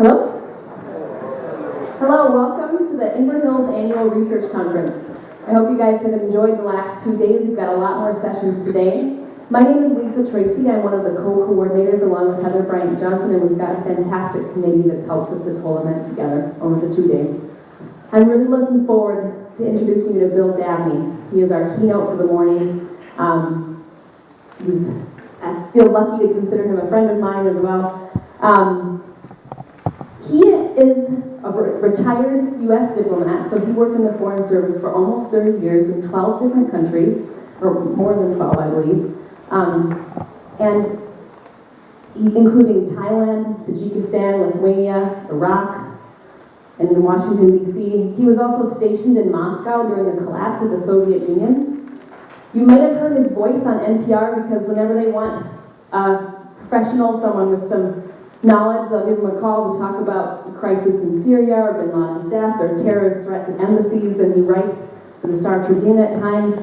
Hello? Hello, welcome to the Inver Hills Annual Research Conference. I hope you guys have enjoyed the last 2 days. We've got a lot more sessions today. My name is Lisa Tracy. I'm one of the co-coordinators along with Heather Bryant-Johnson, and we've got a fantastic committee that's helped with this whole event together over the 2 days. I'm really looking forward to introducing you to Bill Davnie. He is our keynote for the morning. I feel lucky to consider him a friend of mine as well. He is a retired U.S. diplomat, so he worked in the Foreign Service for almost 30 years in 12 different countries, or more than 12, I believe, including Thailand, Tajikistan, Lithuania, Iraq, and in Washington, D.C. He was also stationed in Moscow during the collapse of the Soviet Union. You might have heard his voice on NPR because whenever they want a professional, someone with some knowledge, they'll give him a call to talk about the crisis in Syria or Bin Laden's death or terrorist threats at embassies, and he writes for the Star Tribune at times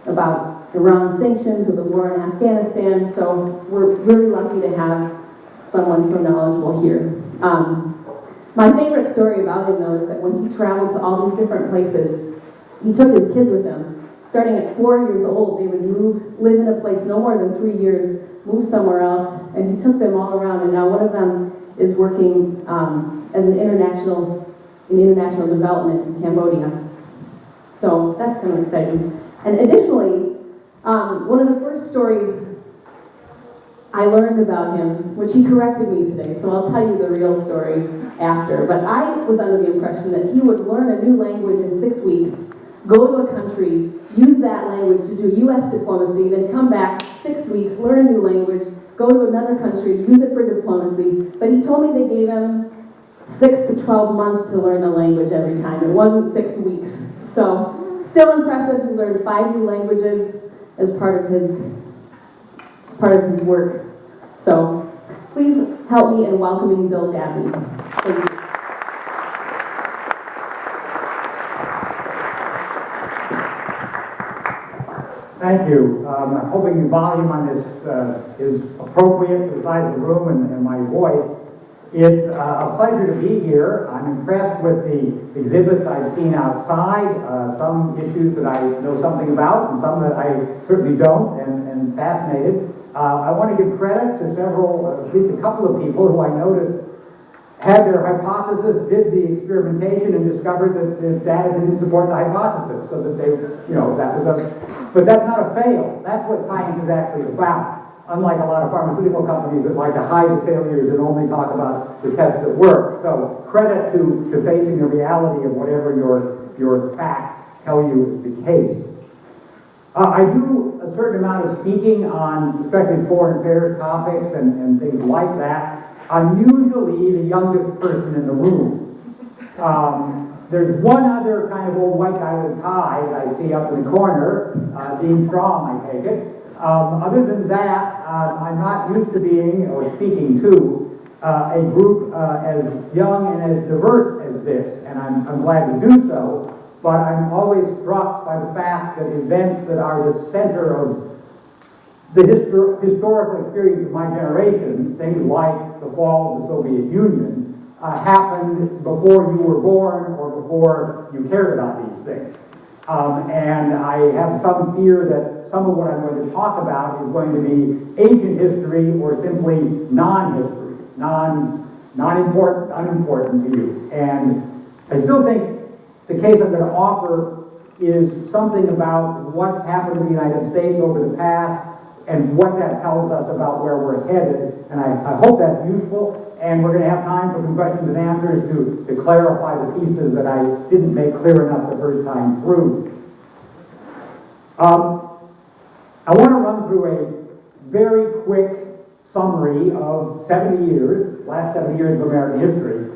about Iran sanctions or the war in Afghanistan, so we're really lucky to have someone so knowledgeable here. My favorite story about him, though, is that when he traveled to all these different places, he took his kids with him. Starting at 4 years old, they would live in a place no more than 3 years, move somewhere else, and he took them all around, and now one of them is working as in international development in Cambodia. So that's kind of exciting. And additionally, one of the first stories I learned about him, which he corrected me today, so I'll tell you the real story after, but I was under the impression that he would learn a new language in 6 weeks, go to a country, use that language to do U.S. diplomacy, then come back 6 weeks, learn a new language, go to another country, use it for diplomacy. But he told me they gave him 6 to 12 months to learn the language every time. It wasn't 6 weeks. So, still impressive. He learned 5 new languages as part of his work. So, please help me in welcoming Bill Davnie. Thank you. Thank you. I'm hoping the volume on this is appropriate to the size of the room and my voice. It's a pleasure to be here. I'm impressed with the exhibits I've seen outside, some issues that I know something about and some that I certainly don't, and fascinated. I want to give credit to at least a couple of people who I noticed had their hypothesis, did the experimentation, and discovered that the data didn't support the hypothesis, so that but that's not a fail. That's what science is actually about. Unlike a lot of pharmaceutical companies that like to hide the failures and only talk about the tests that work. So credit to facing the reality of whatever your facts tell you is the case. I do a certain amount of speaking on especially foreign affairs topics and things like that. I'm usually the youngest person in the room. There's one other kind of old white guy with a tie that I see up in the corner, Dean Strom, I take it. Other than that, I'm not used to being or speaking to a group as young and as diverse as this, and I'm glad to do so, but I'm always struck by the fact that events that are the center of the historical experience of my generation, things like the fall of the Soviet Union, happened before you were born or before you cared about these things. And I have some fear that some of what I'm going to talk about is going to be ancient history or simply non-history, unimportant to you. And I still think the case I'm going to offer is something about what's happened in the United States over the past and what that tells us about where we're headed. And I hope that's useful. And we're going to have time for some questions and answers to clarify the pieces that I didn't make clear enough the first time through. I want to run through a very quick summary of 70 years, last 70 years of American history,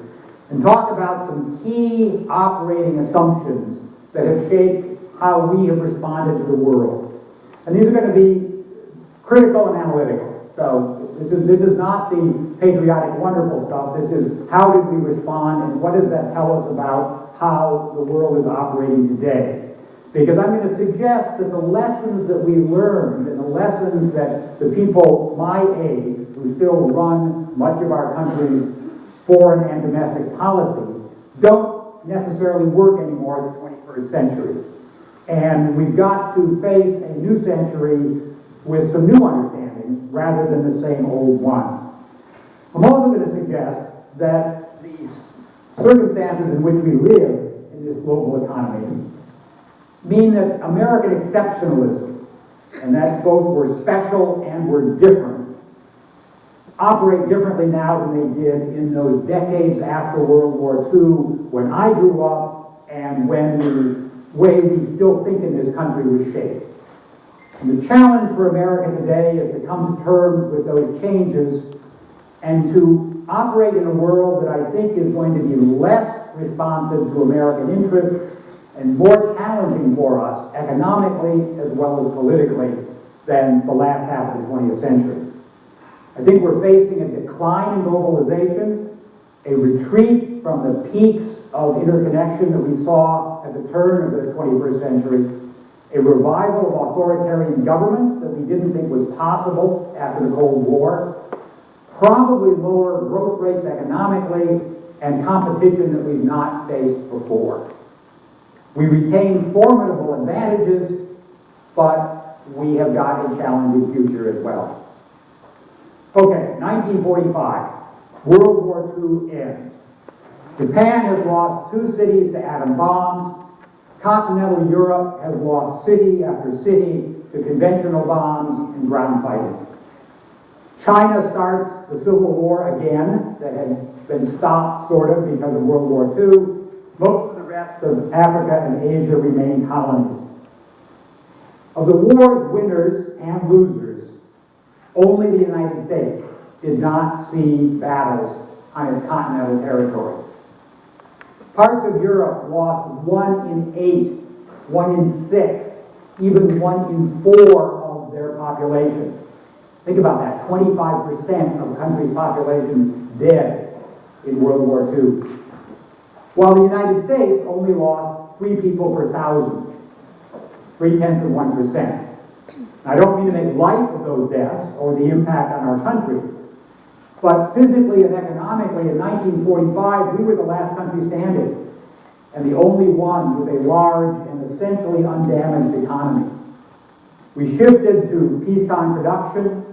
and talk about some key operating assumptions that have shaped how we have responded to the world. And these are going to be critical and analytical. So this is not the patriotic, wonderful stuff. This is how did we respond and what does that tell us about how the world is operating today. Because I'm going to suggest that the lessons that we learned and the lessons that the people my age, who still run much of our country's foreign and domestic policy don't necessarily work anymore in the 21st century. And we've got to face a new century with some new understandings rather than the same old ones. I'm also going to suggest that the circumstances in which we live in this global economy mean that American exceptionalism, and that both were special and were different, operate differently now than they did in those decades after World War II, when I grew up and when the way we still think in this country was shaped. And the challenge for America today is to come to terms with those changes and to operate in a world that I think is going to be less responsive to American interests and more challenging for us economically as well as politically than the last half of the 20th century. I think we're facing a decline in globalization, a retreat from the peaks of interconnection that we saw at the turn of the 21st century, a revival of authoritarian governments that we didn't think was possible after the Cold War, probably lower growth rates economically, and competition that we've not faced before. We retain formidable advantages, but we have got a challenging future as well. Okay, 1945, World War II ends. Japan has lost 2 cities to atom bombs. Continental Europe has lost city after city to conventional bombs and ground fighting. China starts the Civil War again that had been stopped sort of because of World War II. Most of the rest of Africa and Asia remain colonies. Of the war's winners and losers, only the United States did not see battles on its continental territory. Parts of Europe lost 1 in 8, 1 in 6, even 1 in 4 of their population. Think about that, 25% of the country's population dead in World War II. While the United States only lost 3 people per 1,000, 0.3%. I don't mean to make light of those deaths or the impact on our country, but physically and economically in 1945, we were the last country standing and the only one with a large and essentially undamaged economy. We shifted to peacetime production,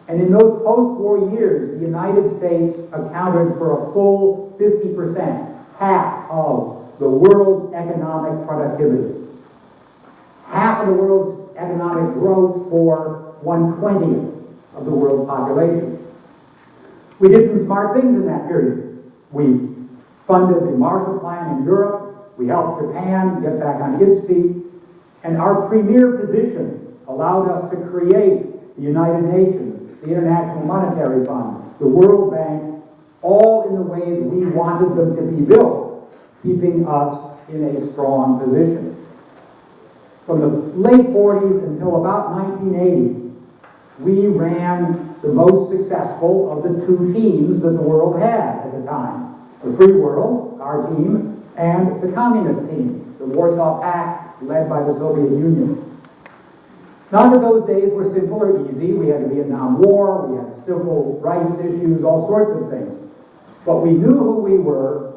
and in those post-war years, the United States accounted for a full 50%, half of the world's economic productivity. Half of the world's economic growth for 1/20th of the world's population. We did some smart things in that period. We funded the Marshall Plan in Europe. We helped Japan get back on its feet. And our premier position allowed us to create the United Nations, the International Monetary Fund, the World Bank, all in the ways we wanted them to be built, keeping us in a strong position. From the late 40s until about 1980, we ran the most successful of the 2 teams that the world had at the time. The free world, our team, and the communist team, the Warsaw Pact, led by the Soviet Union. None of those days were simple or easy. We had the Vietnam War, we had civil rights issues, all sorts of things. But we knew who we were,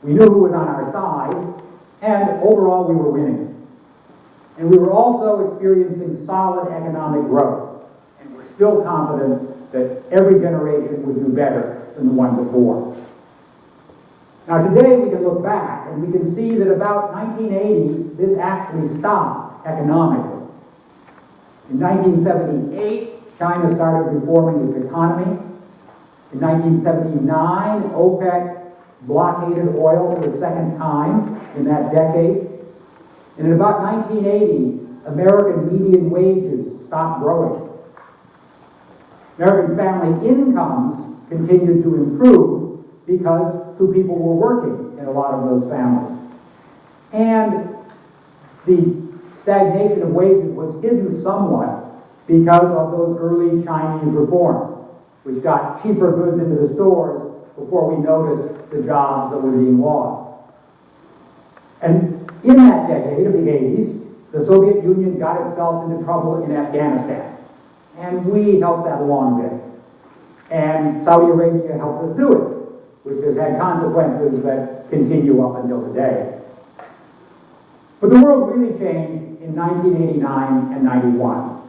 we knew who was on our side, and overall we were winning. And we were also experiencing solid economic growth. And we're still confident that every generation would do better than the one before. Now today we can look back and we can see that about 1980, this actually stopped economically. In 1978, China started reforming its economy. In 1979, OPEC blockaded oil for the second time in that decade. And in about 1980, American median wages stopped growing. American family incomes continued to improve because 2 people were working in a lot of those families. And the stagnation of wages was hidden somewhat because of those early Chinese reforms, which got cheaper goods into the stores before we noticed the jobs that were being lost. And in that decade of the 80s, the Soviet Union got itself into trouble in Afghanistan. And we helped that along a bit. And Saudi Arabia helped us do it which has had consequences that continue up until today. But the world really changed in 1989 and 91.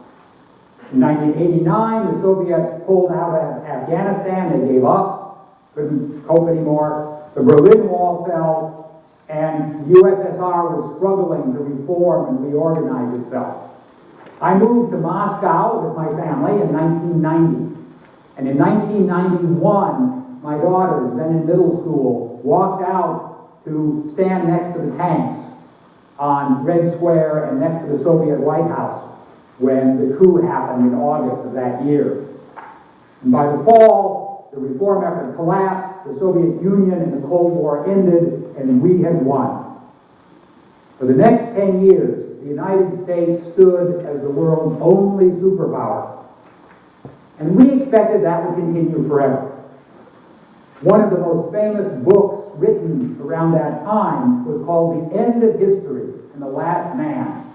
In 1989, the Soviets pulled out of Afghanistan. They gave up, couldn't cope anymore. The Berlin Wall fell, and the USSR was struggling to reform and reorganize itself. I moved to Moscow with my family in 1990. And in 1991, my daughters, then in middle school, walked out to stand next to the tanks on Red Square and next to the Soviet White House when the coup happened in August of that year. And by the fall, the reform effort collapsed, the Soviet Union and the Cold War ended, and we had won. For the next 10 years, the United States stood as the world's only superpower. And we expected that would continue forever. One of the most famous books written around that time was called The End of History and the Last Man.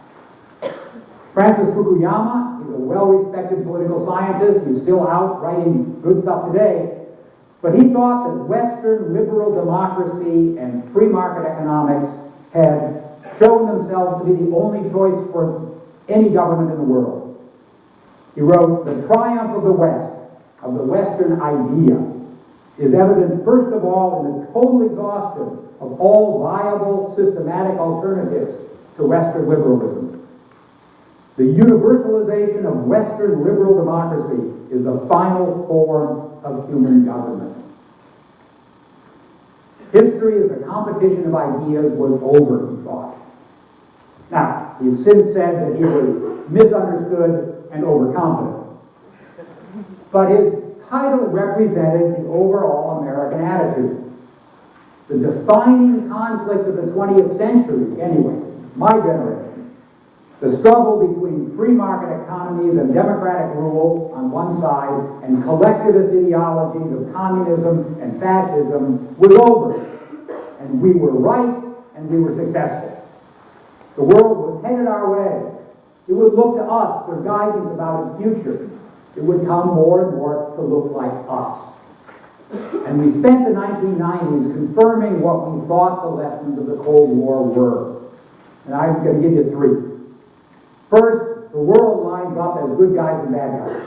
Francis Fukuyama, he's a well-respected political scientist. He's still out writing good stuff today. But he thought that Western liberal democracy and free market economics had shown themselves to be the only choice for any government in the world. He wrote, "The triumph of the West, of the Western idea, is evident first of all in the total exhaustion of all viable systematic alternatives to Western liberalism. The universalization of Western liberal democracy is the final form of human government." History as a competition of ideas was over, he thought. Now, he's since said that he was misunderstood and overconfident. But his title represented the overall American attitude. The defining conflict of the 20th century, anyway, my generation, the struggle between free market economies and democratic rule on one side and collectivist ideologies of communism and fascism was over. And we were right and we were successful. The world was headed our way. It would look to us for guidance about its future. It would come more and more to look like us. And we spent the 1990s confirming what we thought the lessons of the Cold War were. And I'm going to give you three. First, the world lines up as good guys and bad guys.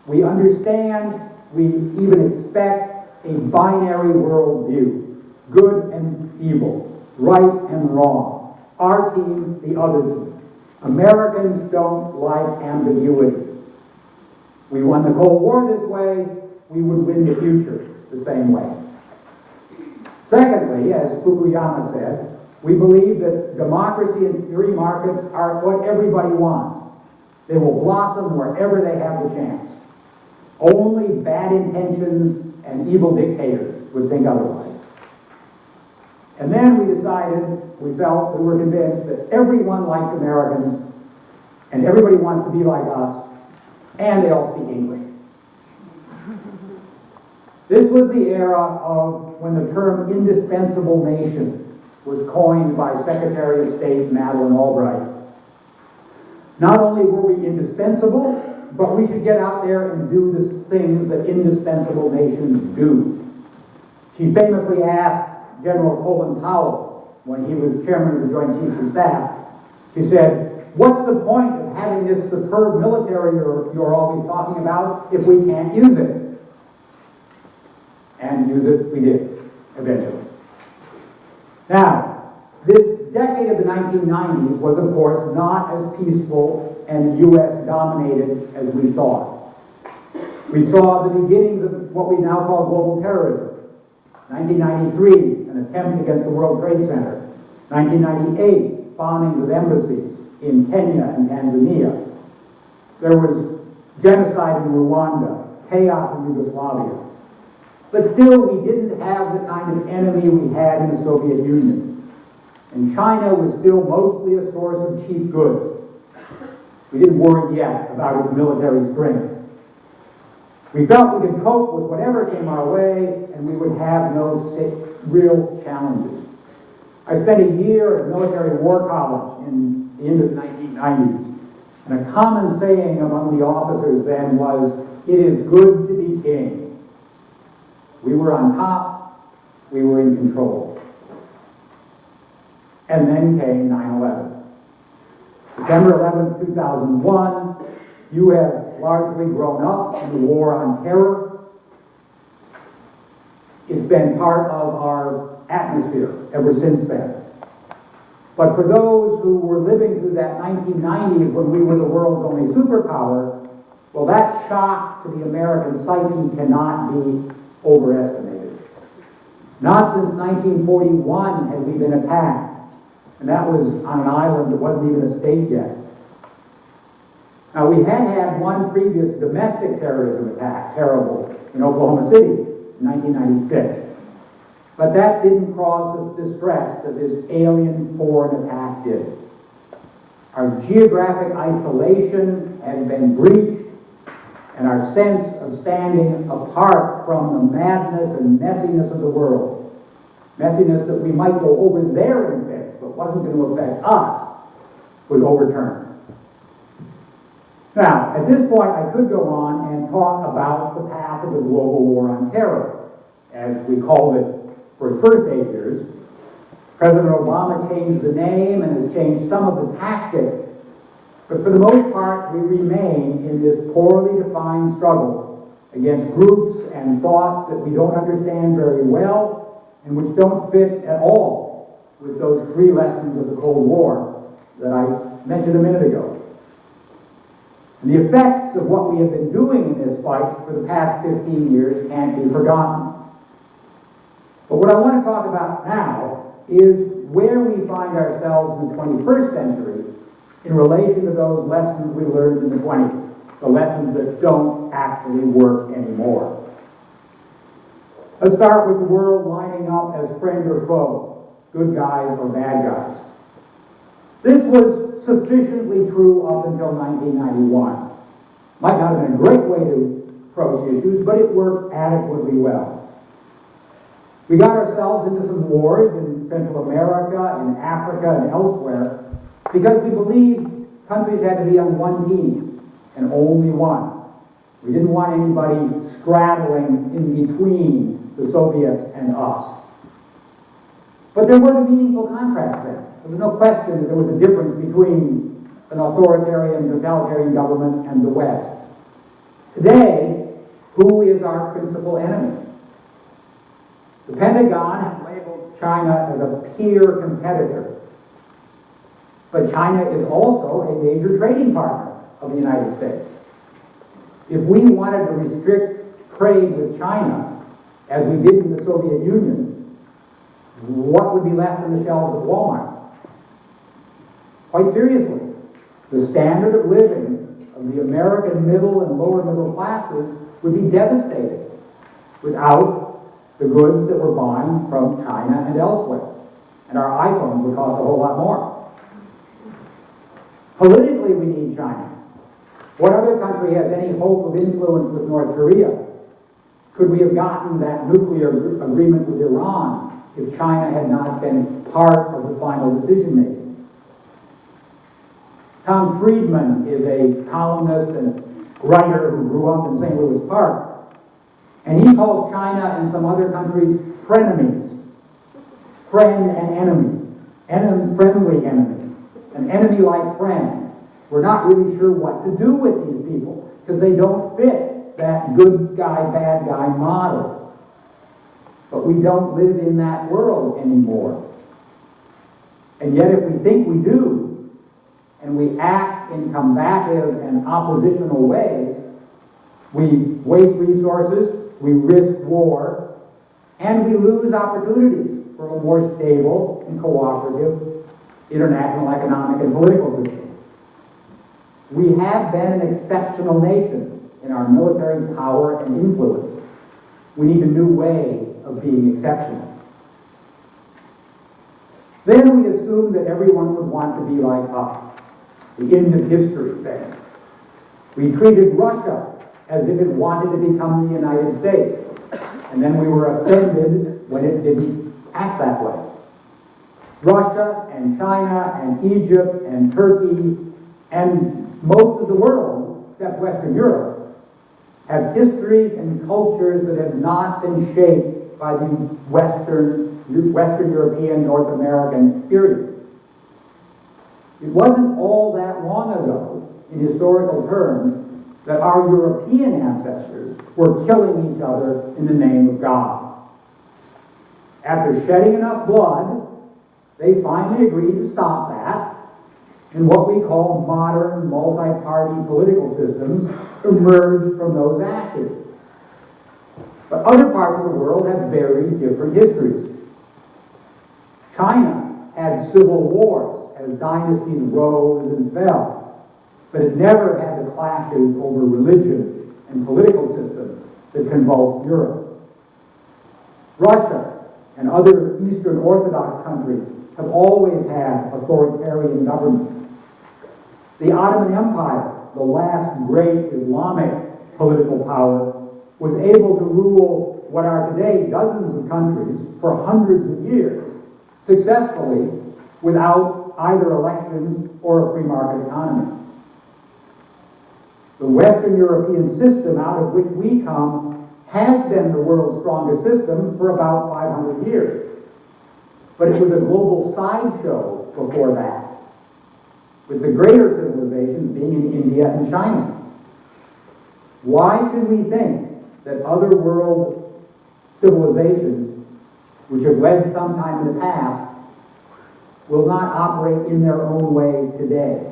We understand, we even expect a binary worldview. Good and evil, right and wrong. Our team, the other team. Americans don't like ambiguity. We won the Cold War this way, we would win the future the same way. Secondly, as Fukuyama said, we believe that democracy and free markets are what everybody wants. They will blossom wherever they have the chance. Only bad intentions and evil dictators would think otherwise. And then we decided, we were convinced that everyone likes Americans, and everybody wants to be like us, and they all speak English. This was the era of when the term indispensable nation was coined by Secretary of State Madeleine Albright. Not only were we indispensable, but we should get out there and do the things that indispensable nations do. She famously asked General Colin Powell, when he was chairman of the Joint Chiefs of Staff, she said, "What's the point of having this superb military you're always talking about if we can't use it?" And use it we did, eventually. Now, this decade of the 1990s was, of course, not as peaceful and U.S.-dominated as we thought. We saw the beginnings of what we now call global terrorism. 1993, an attempt against the World Trade Center. 1998, bombings of embassies in Kenya and Tanzania. There was genocide in Rwanda, chaos in Yugoslavia. But still, we didn't have the kind of enemy we had in the Soviet Union. And China was still mostly a source of cheap goods. We didn't worry yet about its military strength. We felt we could cope with whatever came our way, and we would have no real challenges. I spent a year at military war college in the end of the 1990s, and a common saying among the officers then was, "It is good to be king." We were on top. We were in control. And then came 9/11. September 11th, 2001, you have largely grown up in the war on terror. It's been part of our atmosphere ever since then. But for those who were living through that 1990s when we were the world's only superpower, well, that shock to the American psyche cannot be overestimated. Not since 1941 had we been attacked. And that was on an island that wasn't even a state yet. Now, we had had one previous domestic terrorism attack, terrible, in Oklahoma City in 1996. But that didn't cause the distress that this alien foreign attack did. Our geographic isolation had been breached, and our sense of standing apart from the madness and messiness of the world, messiness that we might go over there and fix, but wasn't going to affect us, was overturned. Now, at this point, I could go on and talk about the path of the global war on terror, as we called it for its first 8 years. President Obama changed the name and has changed some of the tactics, but for the most part, we remain in this poorly defined struggle against groups and thoughts that we don't understand very well and which don't fit at all with those 3 lessons of the Cold War that I mentioned a minute ago. And the effects of what we have been doing in this fight for the past 15 years can't be forgotten. But what I want to talk about now is where we find ourselves in the 21st century in relation to those lessons we learned in the 20s, the lessons that don't actually work anymore. Let's start with the world lining up as friend or foe, good guys or bad guys. This was sufficiently true up until 1991. Might not have been a great way to approach issues, but it worked adequately well. We got ourselves into some wars in Central America, in Africa, and elsewhere because we believed countries had to be on one team and only one. We didn't want anybody straddling in between the Soviets and us. But there was a meaningful contrast there. There was no question that there was a difference between an authoritarian, totalitarian government and the West. Today, who is our principal enemy? The Pentagon has labeled China as a peer competitor. But China is also a major trading partner of the United States. If we wanted to restrict trade with China, as we did in the Soviet Union, what would be left on the shelves of Walmart? Quite seriously, the standard of living of the American middle and lower middle classes would be devastated without the goods that we're buying from China and elsewhere. And our iPhones would cost a whole lot more. Politically, we need China. What other country has any hope of influence with North Korea? Could we have gotten that nuclear agreement with Iran if China had not been part of the final decision-making? Tom Friedman is a columnist and writer who grew up in St. Louis Park. And he calls China and some other countries frenemies. Friend and enemy. Friendly enemy. An enemy like friend. We're not really sure what to do with these people because they don't fit that good guy, bad guy model. But we don't live in that world anymore. And yet if we think we do, and we act in combative and oppositional ways, we waste resources, we risk war, and we lose opportunities for a more stable and cooperative international economic and political system. We have been an exceptional nation in our military power and influence. We need a new way of being exceptional. Then we assume that everyone would want to be like us. The end of history thing. We treated Russia as if it wanted to become the United States. And then we were offended when it didn't act that way. Russia and China and Egypt and Turkey and most of the world, except Western Europe, have histories and cultures that have not been shaped by the Western European, North American experience. It wasn't all that long ago, in historical terms, that our European ancestors were killing each other in the name of God. After shedding enough blood, they finally agreed to stop that, and what we call modern multi-party political systems emerged from those ashes. But other parts of the world have very different histories. China had civil wars as dynasties rose and fell, but it never had the clashes over religion and political systems that convulsed Europe. Russia and other Eastern Orthodox countries have always had authoritarian governments. The Ottoman Empire, the last great Islamic political power, was able to rule what are today dozens of countries for hundreds of years successfully without either elections or a free market economy. The Western European system out of which we come has been the world's strongest system for about 500 years. But it was a global sideshow before that, with the greater civilizations being in India and China. Why should we think that other world civilizations, which have led sometime in the past, will not operate in their own way today?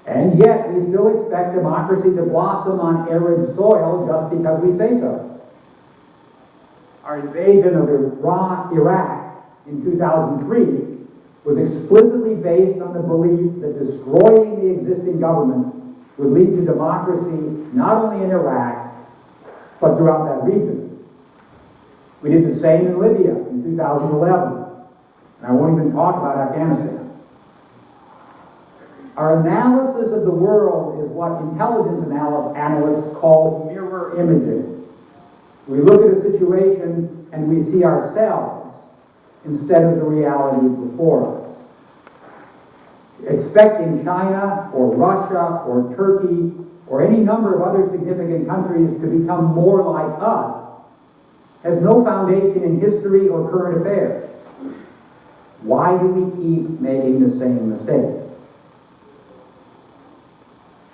And yet we still expect democracy to blossom on arid soil just because we say so. Our invasion of Iraq in 2003 was explicitly based on the belief that destroying the existing government would lead to democracy not only in Iraq, but throughout that region. We did the same in Libya in 2011, and I won't even talk about Afghanistan. Our analysis of the world is what intelligence analysts call mirror imaging. We look at a situation and we see ourselves instead of the realities before us. Expecting China or Russia or Turkey or any number of other significant countries to become more like us has no foundation in history or current affairs. Why do we keep making the same mistake?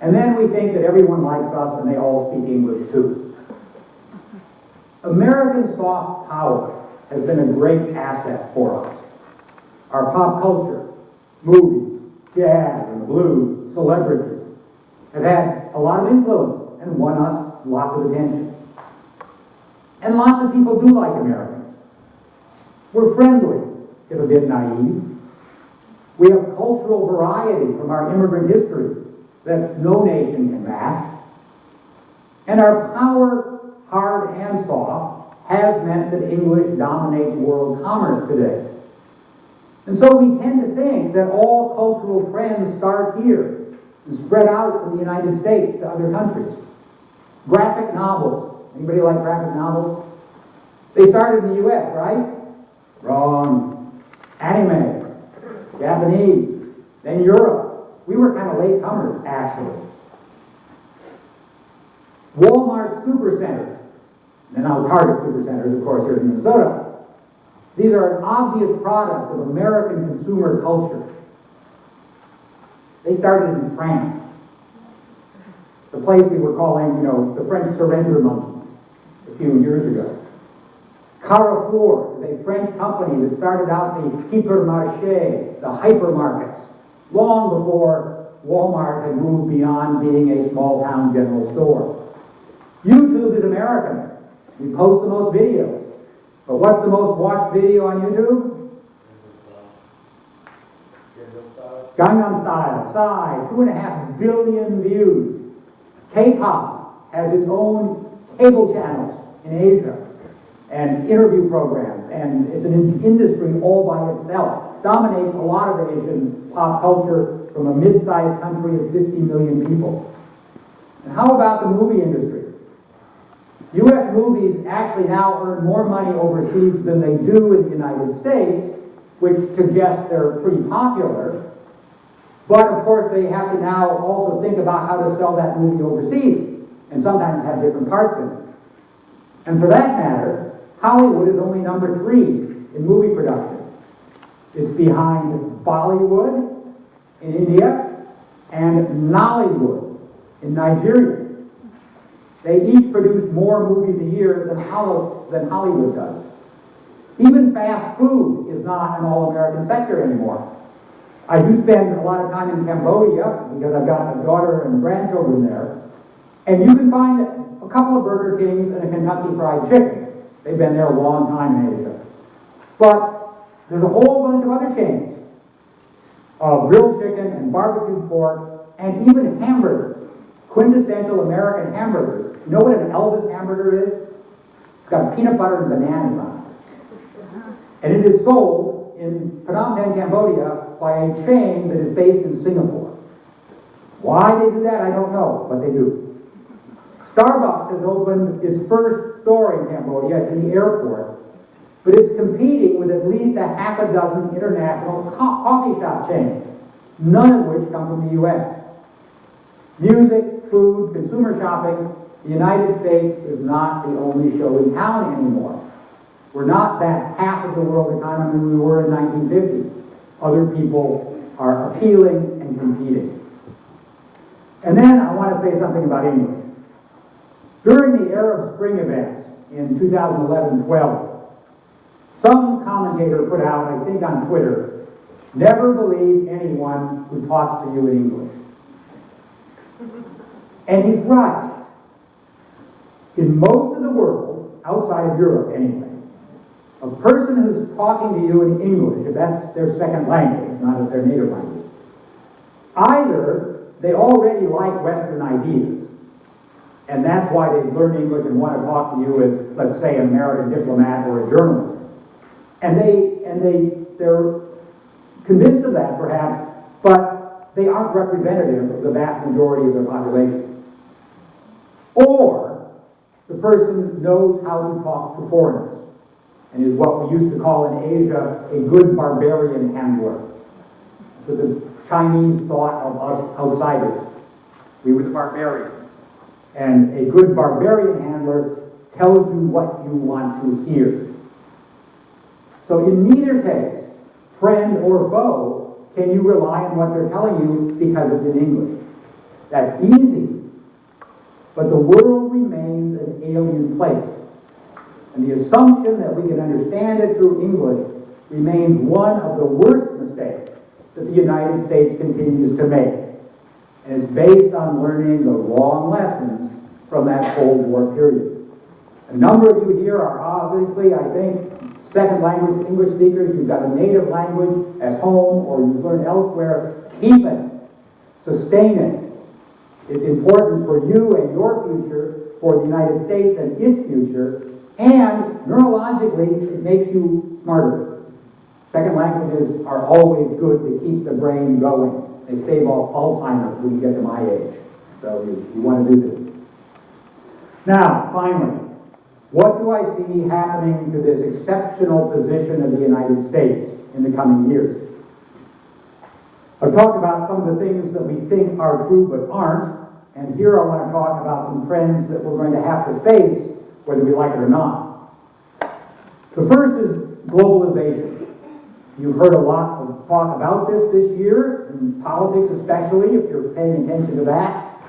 And then we think that everyone likes us and they all speak English too. American soft power has been a great asset for us. Our pop culture, movies, jazz and blues, celebrities have had a lot of influence and won us lots of attention. And lots of people do like Americans. We're friendly, if a bit naive. We have cultural variety from our immigrant history that no nation can match. And our power, hard and soft, has meant that English dominates world commerce today. And so we tend to think that all cultural trends start here and spread out from the United States to other countries. Graphic novels. Anybody like graphic novels? They started in the U.S., right? Wrong. Anime. Japanese. Then Europe. We were kind of late comers, actually. Walmart supercenters, and now Target supercenters, of course, here in Minnesota. These are an obvious product of American consumer culture. They started in France, the place we were calling, the French surrender monkeys a few years ago. Carrefour is a French company that started out the hypermarché, the hypermarkets, long before Walmart had moved beyond being a small-town general store. YouTube is American. We post the most videos. But what's the most watched video on YouTube? Gangnam Style, Psy, 2.5 billion views. K-pop has its own cable channels in Asia and interview programs, and it's an industry all by itself. Dominates a lot of Asian pop culture from a mid-sized country of 50 million people. And how about the movie industry? U.S. movies actually now earn more money overseas than they do in the United States, which suggests they're pretty popular. But of course they have to now also think about how to sell that movie overseas. and sometimes have different parts in it. And for that matter, Hollywood is only number 3 in movie production. It's behind Bollywood in India and Nollywood in Nigeria. They each produce more movies a year than Hollywood does. Even fast food is not an all-American sector anymore. I do spend a lot of time in Cambodia because I've got a daughter and grandchildren there. And you can find a couple of Burger Kings and a Kentucky Fried Chicken. They've been there a long time in Asia. But there's a whole bunch of other chains of grilled chicken and barbecued pork and even hamburgers, quintessential American hamburgers. You know what an Elvis hamburger is? It's got peanut butter and bananas on it. And it is sold in Phnom Penh, Cambodia by a chain that is based in Singapore. Why they do that, I don't know, but they do. Starbucks has opened its first store in Cambodia. It's in the airport. But it's competing with at least a half a dozen international coffee shop chains, none of which come from the U.S. Music, food, consumer shopping, the United States is not the only show in town anymore. We're not that half of the world economy we were in 1950. Other people are appealing and competing. And then I want to say something about English. During the Arab Spring events in 2011-12, some commentator put out, I think on Twitter, never believe anyone who talks to you in English. And he's right. In most of the world, outside of Europe anyway, a person who's talking to you in English, if that's their second language, not if their native language, either they already like Western ideas, and that's why they learn English and want to talk to you as, let's say, an American diplomat or a journalist. And they're convinced of that, perhaps, but they aren't representative of the vast majority of their population. Or the person knows how to talk to foreigners and is what we used to call in Asia a good barbarian handler. So the Chinese thought of us outsiders. We were the barbarians. And a good barbarian handler tells you what you want to hear. So in neither case, friend or foe, can you rely on what they're telling you because it's in English. That's easy. But the world remains an alien place. And the assumption that we can understand it through English remains one of the worst mistakes that the United States continues to make. And it's based on learning the wrong lessons from that Cold War period. A number of you here are obviously, I think, second language English speakers. You've got a native language at home or you've learned elsewhere. Keep it. Sustain it. It's important for you and your future, for the United States and its future, and neurologically, it makes you smarter. Second languages are always good to keep the brain going. They stave off Alzheimer's when you get to my age. So you want to do this. Now, finally, what do I see happening to this exceptional position of the United States in the coming years? I've talked about some of the things that we think are true but aren't, and here I want to talk about some trends that we're going to have to face, whether we like it or not. The first is globalization. You've heard a lot of talk about this year, in politics especially, if you're paying attention to that.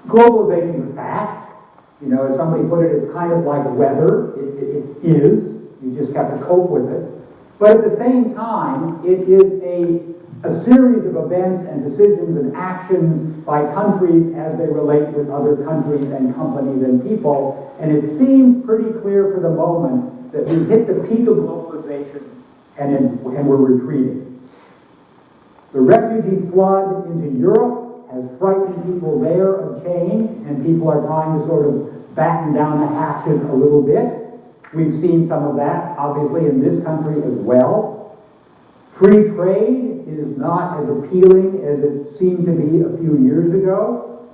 Globalization is a fact. You know, as somebody put it, it's kind of like weather. It is. You just have to cope with it. But at the same time, it is a series of events and decisions and actions by countries as they relate with other countries and companies and people. And it seems pretty clear for the moment that we've hit the peak of globalization and we're retreating. The refugee flood into Europe has frightened people there of change, and people are trying to sort of batten down the hatches a little bit. We've seen some of that, obviously, in this country as well. Free trade is not as appealing as it seemed to be a few years ago.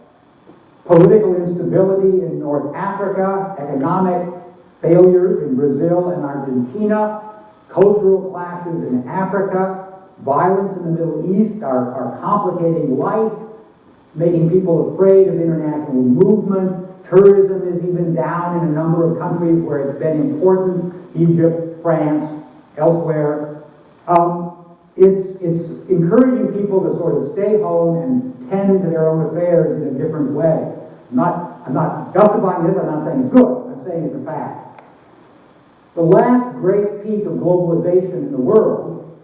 Political instability in North Africa, economic failures in Brazil and Argentina, cultural clashes in Africa, violence in the Middle East are complicating life. making people afraid of international movement. Tourism is even down in a number of countries where it's been important, Egypt, France, elsewhere. It's encouraging people to sort of stay home and tend to their own affairs in a different way. I'm not justifying this, I'm not saying it's good, I'm saying it's a fact. The last great peak of globalization in the world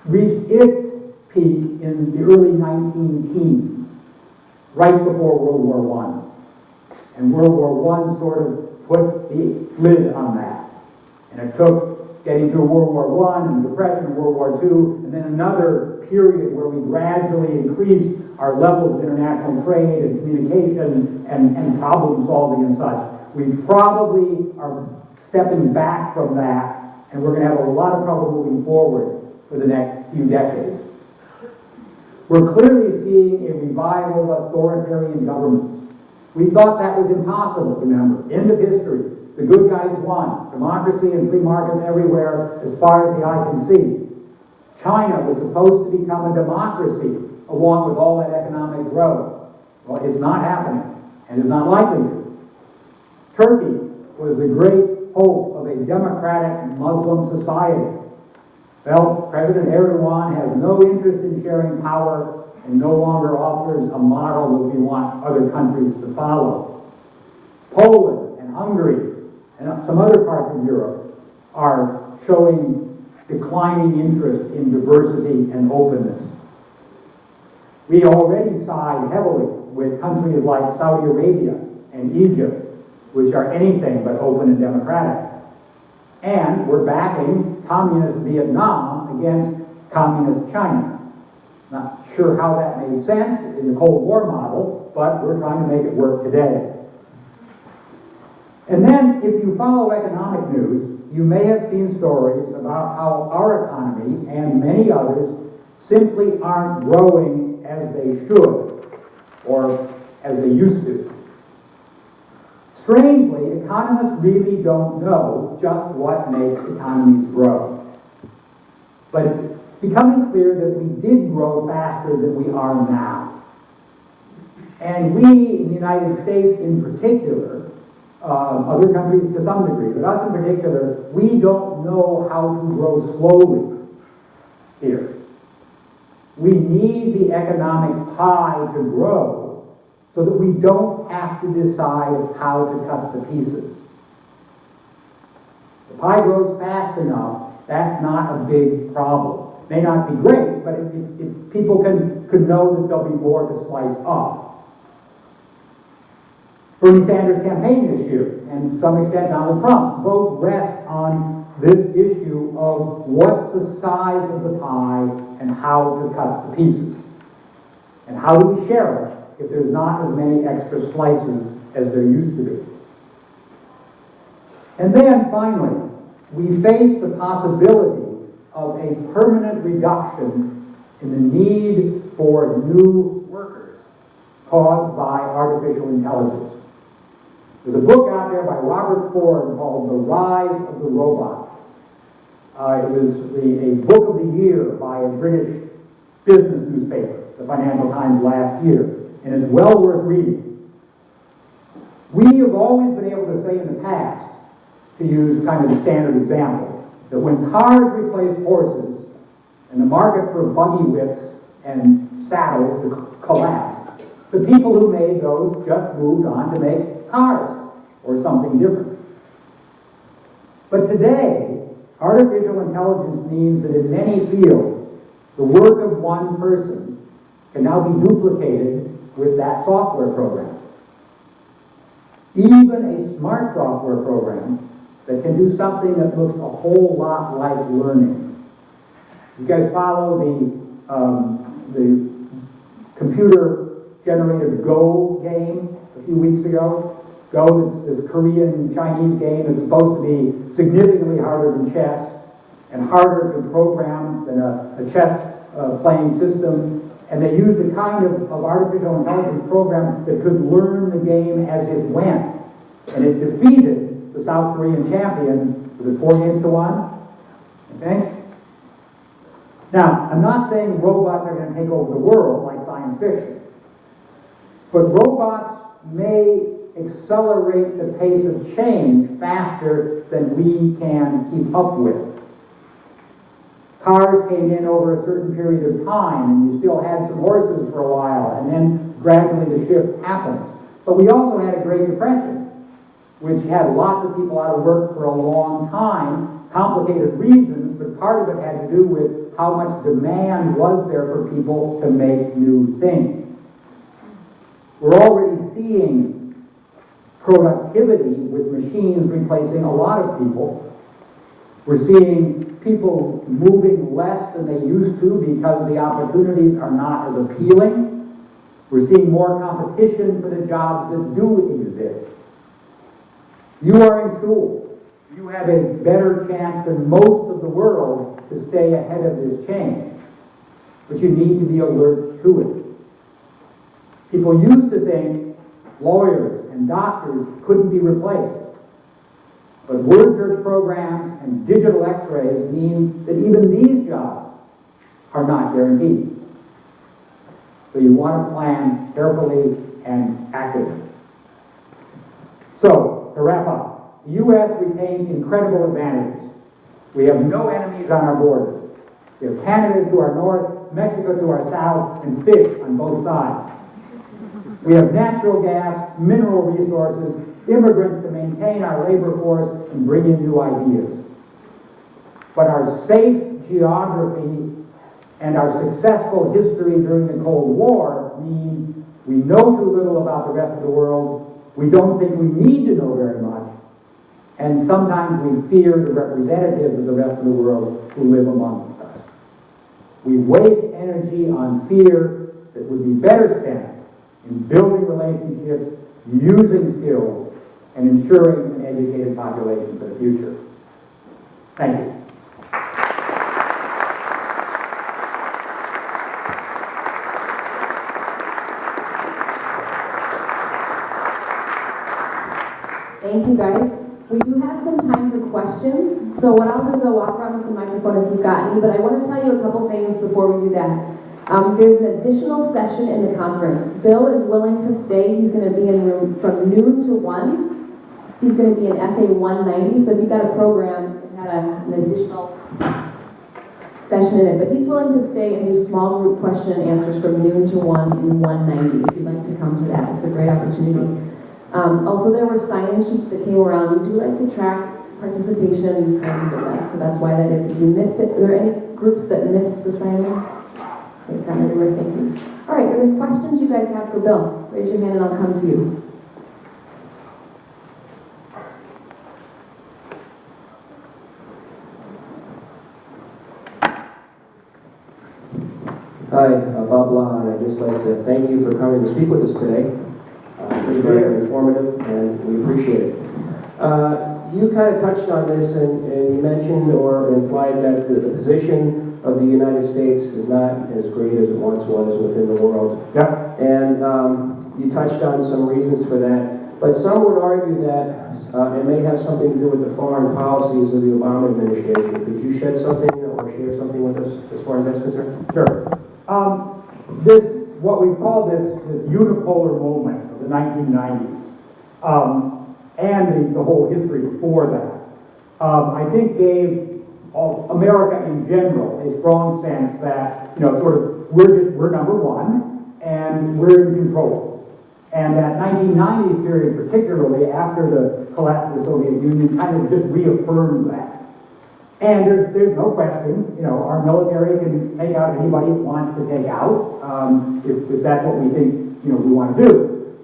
reached its peak in the early 19-teens, right before World War I. And World War I sort of put the lid on that. And it took getting through World War I and the Depression, World War II, and then another period where we gradually increased our levels of international trade and communication and problem solving and such. We probably are stepping back from that, and we're going to have a lot of trouble moving forward for the next few decades. We're clearly seeing a revival of authoritarian governments. We thought that was impossible, remember. End of history. The good guys won. Democracy and free markets everywhere as far as the eye can see. China was supposed to become a democracy along with all that economic growth. Well, it's not happening, and is not likely to. Turkey was the great hope of a democratic Muslim society. Well, President Erdogan has no interest in sharing power and no longer offers a model that we want other countries to follow. Poland and Hungary and some other parts of Europe are showing declining interest in diversity and openness. We already side heavily with countries like Saudi Arabia and Egypt, which are anything but open and democratic. And we're backing communist Vietnam against communist China. Not sure how that made sense in the Cold War model, but we're trying to make it work today. And then, if you follow economic news, you may have seen stories about how our economy and many others simply aren't growing as they should, or as they used to. Strangely, economists really don't know just what makes economies grow. But it's becoming clear that we did grow faster than we are now. And we, in the United States in particular, other countries to some degree, but us in particular, we don't know how to grow slowly here. We need the economic pie to grow so that we don't have to decide how to cut the pieces. The pie grows fast enough, that's not a big problem. May not be great, but if people could know that there'll be more to slice up. Bernie Sanders' campaign this year, and to some extent Donald Trump, both rest on this issue of what's the size of the pie and how to cut the pieces. And how do we share it if there's not as many extra slices as there used to be. And then, finally, we face the possibility of a permanent reduction in the need for new workers caused by artificial intelligence. There's a book out there by Robert Ford called The Rise of the Robots. It was a book of the year by a British business newspaper, the Financial Times, last year, and it's well worth reading. We have always been able to say in the past, to use kind of the standard example, that when cars replaced horses and the market for buggy whips and saddles collapsed, the people who made those just moved on to make cars or something different. But today, artificial intelligence means that in many fields, the work of one person can now be duplicated with that software program. Even a smart software program that can do something that looks a whole lot like learning. You guys follow the computer-generated Go game a few weeks ago? Go, this Korean-Chinese game, is supposed to be significantly harder than chess and harder to program than a chess playing system. And they used a kind of artificial intelligence program that could learn the game as it went. And it defeated the South Korean champion, was it 4-1? Okay? Now, I'm not saying robots are going to take over the world like science fiction. But robots may accelerate the pace of change faster than we can keep up with. Cars came in over a certain period of time, and you still had some horses for a while, and then gradually the shift happens. But we also had a Great Depression, which had lots of people out of work for a long time, complicated reasons, but part of it had to do with how much demand was there for people to make new things. We're already seeing productivity with machines replacing a lot of people. We're seeing people moving less than they used to because the opportunities are not as appealing. We're seeing more competition for the jobs that do exist. You are in school. You have a better chance than most of the world to stay ahead of this change. But you need to be alert to it. People used to think lawyers and doctors couldn't be replaced. But word search programs and digital x-rays mean that even these jobs are not guaranteed. So you want to plan carefully and actively. So, to wrap up, the U.S. retains incredible advantages. We have no enemies on our borders. We have Canada to our north, Mexico to our south, and fish on both sides. We have natural gas, mineral resources, immigrants to maintain our labor force and bring in new ideas. But our safe geography and our successful history during the Cold War mean we know too little about the rest of the world, we don't think we need to know very much, and sometimes we fear the representatives of the rest of the world who live amongst us. We waste energy on fear that would be better spent in building relationships, using skills, and ensuring an educated population for the future. Thank you. Thank you, guys. We do have some time for questions, so what I'll do is I'll walk around with the microphone if you've got any, but I want to tell you a couple things before we do that. There's an additional session in the conference. Bill is willing to stay. He's going to be in room from noon to 1. He's going to be in FA 190, so if you've got a program, it had an additional session in it, but he's willing to stay and do small group question and answers from noon to 1 in 190 if you'd like to come to that. It's a great opportunity. Also, there were sign-in sheets that came around. We do like to track participation in these kinds of events, so that's why that is. If you missed it, are there any groups that missed the sign-in? Okay, kind of were thinking. All right, are there questions you guys have for Bill? Raise your hand and I'll come to you. Hi, Bob Law, and I'd just like to thank you for coming to speak with us today. It's very informative, and we appreciate it. You kind of touched on this, and you mentioned or implied that the position of the United States is not as great as it once was within the world. Yep. And you touched on some reasons for that, but some would argue that it may have something to do with the foreign policies of the Obama administration. Could you shed something or share something with us as far as that's concerned? Sure. What we call this unipolar moment of the 1990s, and the whole history before that, I think gave America in general a strong sense that, sort of, we're number one, and we're in control. And that 1990s period, particularly after the collapse of the Soviet Union, kind of just reaffirmed that. And there's no question, our military can take out anybody it wants to take out, if that's what we think, we want to do.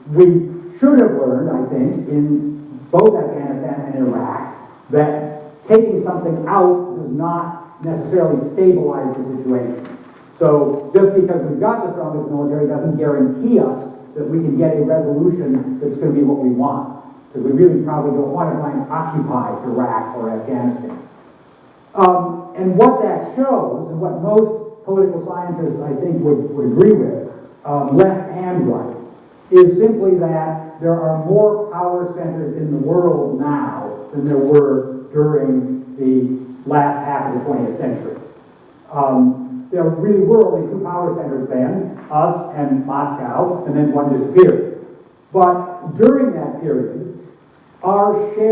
We should have learned, I think, in both Afghanistan and Iraq, that taking something out does not necessarily stabilize the situation. So just because we've got the strongest military doesn't guarantee us that we can get a resolution that's going to be what we want. Because we really probably don't want to try and occupy Iraq or Afghanistan. And what that shows, and what most political scientists, I think, would agree with, left and right, is simply that there are more power centers in the world now than there were during the last half of the 20th century. there really were only two power centers then, us and Moscow, and then one disappeared. But during that period, our share